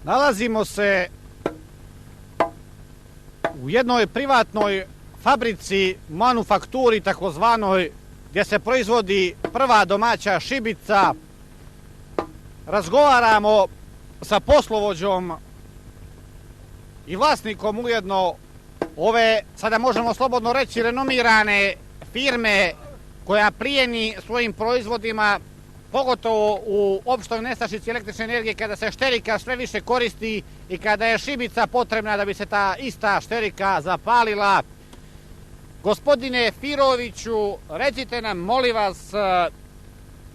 Nalazimo se u jednoj privatnoj fabrici, manufakturi takozvanoj, gdje se proizvodi prva domaća šibica. Razgovaramo sa poslovođom i vlasnikom ujedno ove, sada možemo slobodno reći, renomirane firme koja plijeni svojim proizvodima, pogotovo u opštoj nestašici električne energije, kada se šterika sve više koristi i kada je šibica potrebna da bi se ta ista šterika zapalila. Gospodine Firoviću, recite nam, molim vas,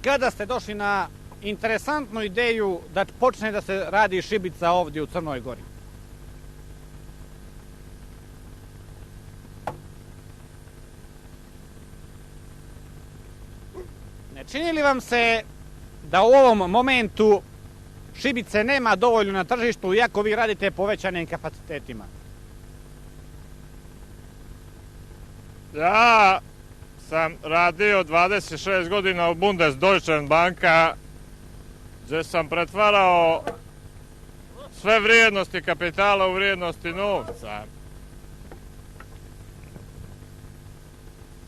kada ste došli na interesantnu ideju da počne da se radi šibica ovdje u Crnoj Gori? Ne čini li vam se da u ovom momentu šibice nema dovoljno na tržištu, iako vi radite povećanim kapacitetima? Ja sam radio 26 godina u Bundesdeutschen banka, gdje sam pretvarao sve vrijednosti kapitala u vrijednosti novca.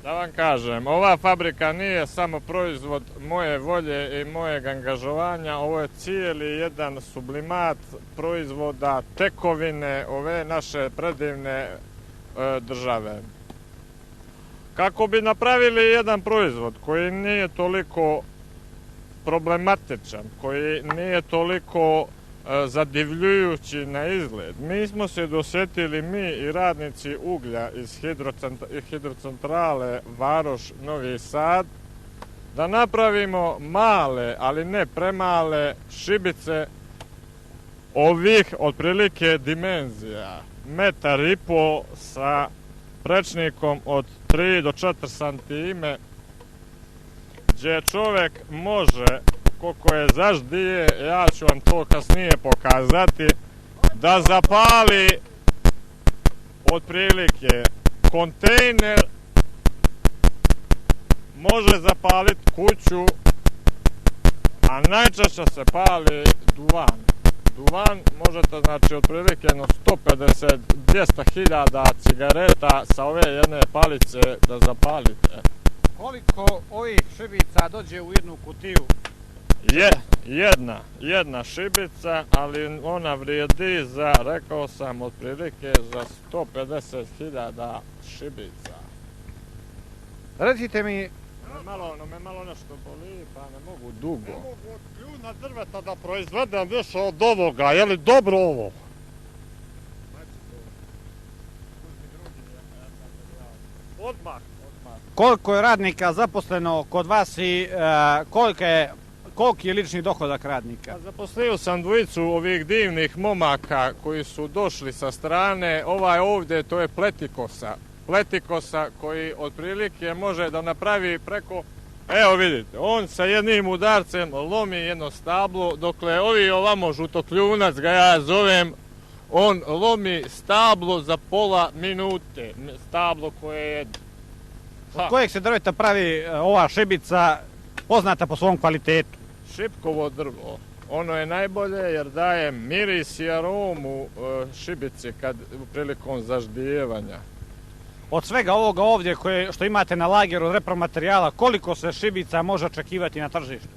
Da vam kažem, ova fabrika nije samo proizvod moje volje i mojeg angažovanja, ovo je cijeli jedan sublimat proizvoda, tekovine ove naše predivne države. Kako bi napravili jedan proizvod koji nije toliko problematičan, koji nije toliko zadivljujući na izgled, mi smo se dosjetili, mi i radnici uglja iz hidrocentrale Varoš Novi Sad, da napravimo male, ali ne premale šibice ovih otprilike dimenzija, 1,5 m sa prečnikom od 3 do 4 cm, gdje čovjek može, koliko je zaždije, ja ću vam to kasnije pokazati, da zapali otprilike kontejner, može zapaliti kuću, a najčešće se pali duvan. Duvan možete, znači, otprilike 150-200 hiljada cigareta sa ove jedne palice da zapalite. Koliko ovih šibica dođe u jednu kutiju? Jedna šibica, ali ona vrijedi za, rekao sam, otprilike za 150 hiljada šibica. Recite mi... Me malo nešto boli, pa ne mogu dugo. Ne mogu od kljuna drveta da proizvedem više od ovoga, je li dobro ovo? Odmah. Koliko je radnika zaposleno kod vas i koliki je lični dohodak radnika? Zaposlio sam dvojicu ovih divnih momaka koji su došli sa strane. Ovaj ovdje, to je Pletikosa koji otprilike može da napravi preko, evo vidite, on sa jednim udarcem lomi jedno stablo, dokle ovi ovamo žutokljunac ga ja zovem, on lomi stablo za pola minute, stablo koje je... Od kojeg se drveta pravi ova šibica, poznata po svom kvalitetu? Šipkovo drvo. Ono je najbolje jer daje miris i aromu šibici prilikom zaždijevanja. Od svega ovoga ovdje što imate na lageru od repromaterijala, koliko se šibica može očekivati na tržištu?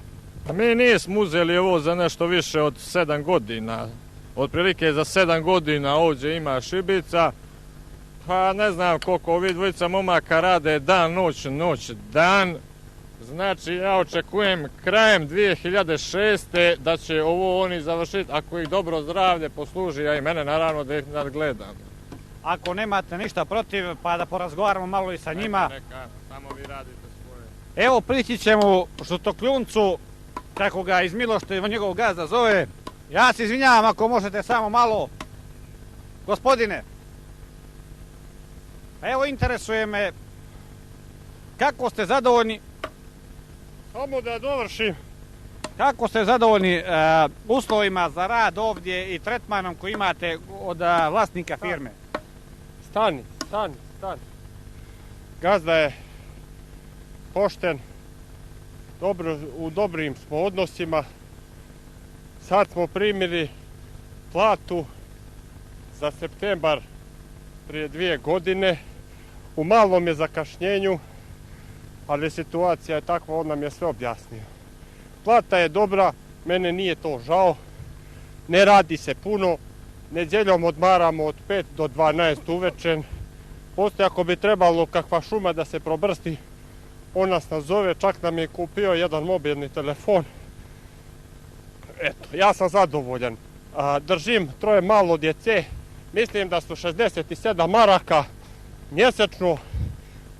Mi nismo uzeli ovo za nešto više od 7 godina. Otprilike za 7 godina ovdje ima šibica. Pa ne znam koliko ovi dvojica momaka rade dan, noć, dan. Znači ja očekujem krajem 2006. da će ovo oni završiti, ako ih dobro zdravlje posluži, a i mene naravno da ih nadgledam. Ako nemate ništa protiv, pa da porazgovaramo malo i sa njima. Neka, samo vi radite svoje. Evo prići ćemo žutokljuncu, kako ga iz Milošte njegov gazda zove. Ja se izvinjavam ako možete samo malo. Gospodine, evo interesuje me kako ste zadovoljni. Samo da dovršim. Kako ste zadovoljni uslovima za rad ovdje i tretmanom koji imate od vlasnika firme? Stani. Gazda je pošten, u dobrim smo odnosima. Sad smo primili platu za septembar prije 2 godine. U malom je zakašnjenju, ali situacija je takva, on nam je sve objasnio. Plata je dobra, mene nije to žao, ne radi se puno, nedjeljom odmaramo od 5 do 12 uvečer. Poslije ako bi trebalo kakva šuma da se probrsti, on nas nazove, čak nam je kupio jedan mobilni telefon. Eto, ja sam zadovoljan. Držim 3 malo djece, mislim da su 67 maraka mjesečno,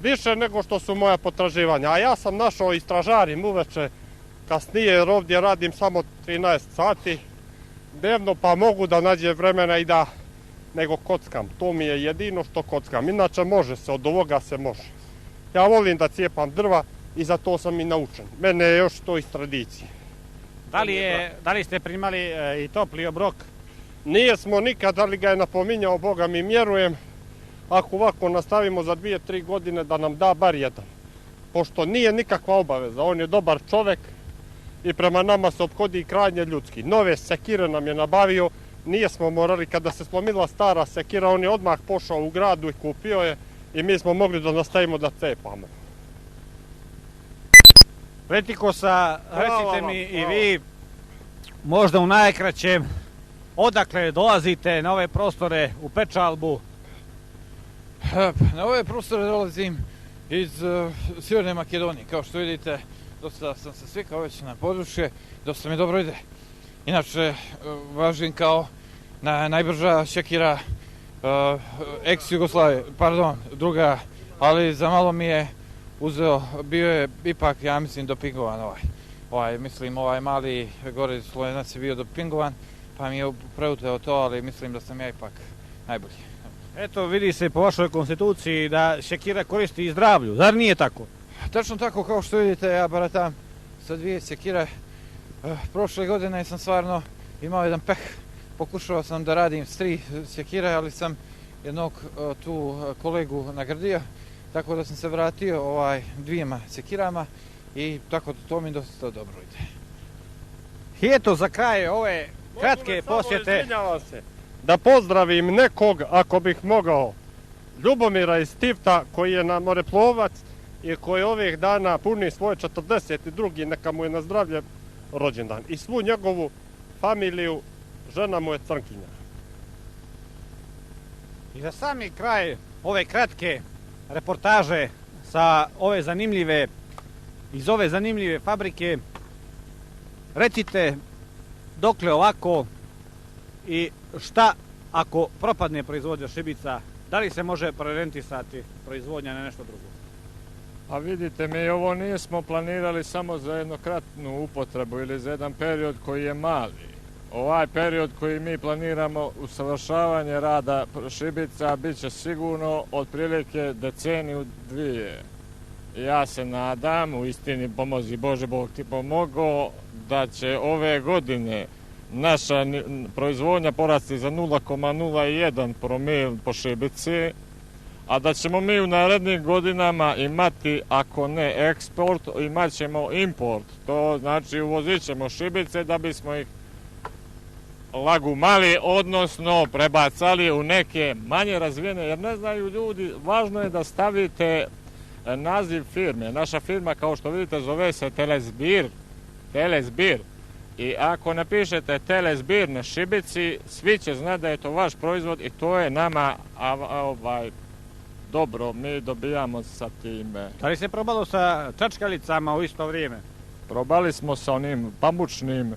više nego što su moja potraživanja. A ja sam našao i stražarim uveče kasnije, jer ovdje radim samo 13 sati dnevno, pa mogu da nađem vremena i da nego kockam. To mi je jedino što kockam. Inače može se, od ovoga se može. Ja volim da cijepam drva i za to sam i naučen. Mene je još to iz tradicije. Da li ste primali i topli obrok? Nijesmo nikad, ali ga je napominjao, Boga mi mjerujem. Ako ovako nastavimo za 2-3 godine da nam da bar jedan. Pošto nije nikakva obaveza, on je dobar čovjek i prema nama se ophodi krajnje ljudski. Nove sekire nam je nabavio, nijesmo morali, kada se slomila stara sekira, on je odmah pošao u gradu i kupio je i mi smo mogli da nastavimo da cepamo. Pletikosa, recite mi i vi, možda u najkraćem, odakle dolazite na ove prostore u Pečalbu? Na ove prostore dolazim iz Sjeverne Makedonije. Kao što vidite, dosta sam se svikao već na područje, dosta mi dobro ide. Inače, važim kao najbrža sekira ex-Jugoslavije, druga, ali za malo mi je uzeo, bio je ipak, ja mislim, dopingovan ovaj mali gore Slovenac je bio dopingovan, pa mi je preuteo to, ali mislim da sam ja ipak najbolji. Eto, vidi se po vašoj konstituciji da sekira koristi i zdravlju, zar nije tako? Tačno tako, kao što vidite, ja baratam sa 2 sekire. Prošle godine sam stvarno imao jedan peh. Pokušao sam da radim s 3 sekire, ali sam jednog tu kolegu nagradio, tako da sam se vratio 2 sekirama i tako da to mi dosta dobro ide. I eto, za kraj ove kratke posjete. Izvinjavam se, da pozdravim nekog, ako bih mogao, Ljubomira iz Tivta, koji je na moreplovac i koji ovih dana puni svoj 42. neka mu je na zdravlje rođendan. I svu njegovu familiju, žena mu je Crnkinja. I za sami kraj ove kratke reportaže sa iz ove zanimljive fabrike, recite dokle ovako i šta ako propadne proizvodnja šibica, da li se može preorijentisati proizvodnja na nešto drugo? A vidite, mi ovo nismo planirali samo za jednokratnu upotrebu ili za jedan period koji je mali. Ovaj period koji mi planiramo, usavršavanje rada šibica, bit će sigurno otprilike deceniju 2. Ja se nadam, u istini pomozi Bože, Bog ti pomogao, da će ove godine naša proizvodnja porasti za 0,01 promil po šibici, a da ćemo mi u narednim godinama imati, ako ne eksport, imat ćemo import. To znači uvozit ćemo šibice da bismo ih lagumali, odnosno prebacali u neke manje razvijene, jer ne znaju ljudi, važno je da stavite naziv firme. Naša firma, kao što vidite, zove se Telezbir. I ako napišete Telezbir na šibici, svi će znati da je to vaš proizvod i to je nama dobro, mi dobijamo sa time. Da li se probalo sa čačkalicama u isto vrijeme? Probali smo sa onim pamučnim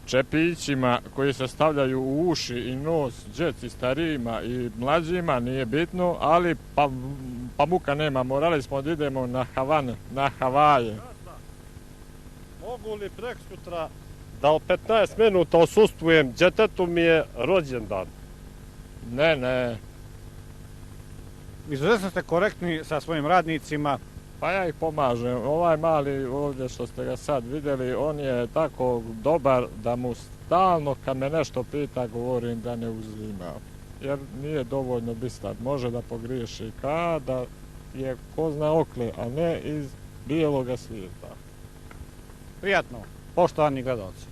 čepićima koji se stavljaju u uši i nos, djeci starijima i mlađima, nije bitno, ali pamuka nema, morali smo da idemo na Havaje. Mogu li preksutra da u 15 minuta osustvujem, djetetu mi je rođendan? Ne. Izuzetno ste korektni sa svojim radnicima. Pa ja ih pomažem. Ovaj mali ovdje što ste ga sad vidjeli, on je tako dobar da mu stalno kad me nešto pita govorim da ne uzima. Jer nije dovoljno bistar. Može da pogriješi kada je ko zna okle, a ne iz bijeloga svijeta. Prijatno, poštovani gledalci.